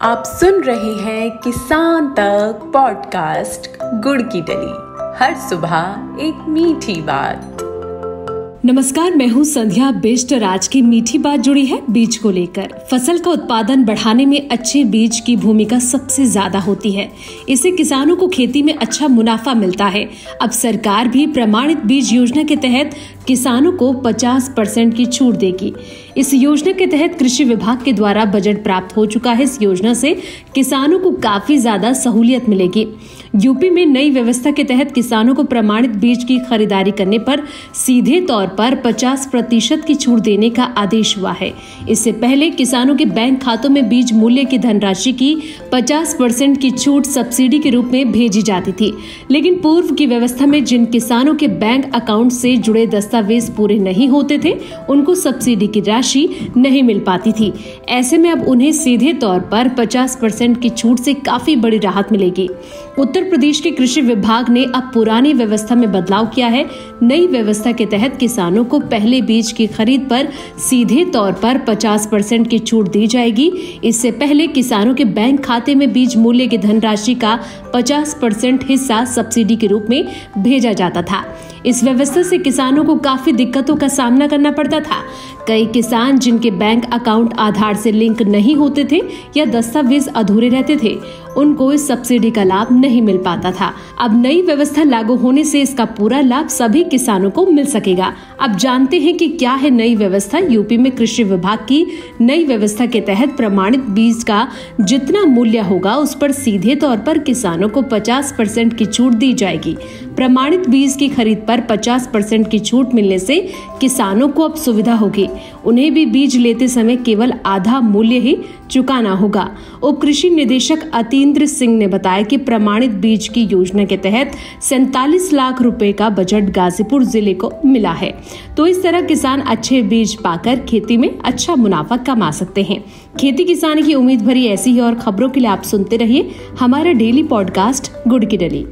आप सुन रहे हैं किसान तक पॉडकास्ट गुड़ की डली, हर सुबह एक मीठी बात। नमस्कार, मैं हूँ संध्या बेस्ट। आज की मीठी बात जुड़ी है बीज को लेकर। फसल का उत्पादन बढ़ाने में अच्छे बीज की भूमिका सबसे ज्यादा होती है। इससे किसानों को खेती में अच्छा मुनाफा मिलता है। अब सरकार भी प्रमाणित बीज योजना के तहत किसानों को 50% की छूट देगी। इस योजना के तहत कृषि विभाग के द्वारा बजट प्राप्त हो चुका है। इस योजना से किसानों को काफी ज्यादा सहूलियत मिलेगी। यूपी में नई व्यवस्था के तहत किसानों को प्रमाणित बीज की खरीदारी करने पर सीधे तौर पर 50% की छूट देने का आदेश हुआ है। इससे पहले किसानों के बैंक खातों में बीज मूल्य की धनराशि की 50% की छूट सब्सिडी के रूप में भेजी जाती थी, लेकिन पूर्व की व्यवस्था में जिन किसानों के बैंक अकाउंट से जुड़े दस्तावेज पूरे नहीं होते थे, उनको सब्सिडी की राशि नहीं मिल पाती थी। ऐसे में अब उन्हें सीधे तौर पर 50% की छूट से काफी बड़ी राहत मिलेगी। उत्तर प्रदेश के कृषि विभाग ने अब पुरानी व्यवस्था में बदलाव किया है। नई व्यवस्था के तहत किसानों को पहले बीज की खरीद पर सीधे तौर पर 50% की छूट दी जाएगी। इससे पहले किसानों के बैंक खाते में बीज मूल्य की धनराशि का 50% हिस्सा सब्सिडी के रूप में भेजा जाता था। इस व्यवस्था से किसानों को काफी दिक्कतों का सामना करना पड़ता था। कई किसान जिनके बैंक अकाउंट आधार से लिंक नहीं होते थे या दस्तावेज अधूरे रहते थे, उनको इस सब्सिडी का लाभ नहीं मिल पाता था। अब नई व्यवस्था लागू होने से इसका पूरा लाभ सभी किसानों को मिल सकेगा। अब जानते हैं कि क्या है नई व्यवस्था। यूपी में कृषि विभाग की नई व्यवस्था के तहत प्रमाणित बीज का जितना मूल्य होगा उस पर सीधे तौर पर किसानों को 50% की छूट दी जाएगी। प्रमाणित बीज की खरीद पर 50% की छूट मिलने से किसानों को अब सुविधा होगी। उन्हें भी बीज लेते समय केवल आधा मूल्य ही चुकाना होगा। उप कृषि निदेशक अतीन्द्र सिंह ने बताया कि प्रमाणित बीज की योजना के तहत 47 लाख रुपए का बजट गाजीपुर जिले को मिला है। तो इस तरह किसान अच्छे बीज पाकर खेती में अच्छा मुनाफा कमा सकते हैं। खेती किसानी की उम्मीद भरी ऐसी ही और खबरों के लिए आप सुनते रहिए हमारा डेली पॉडकास्ट गुड़ की डली।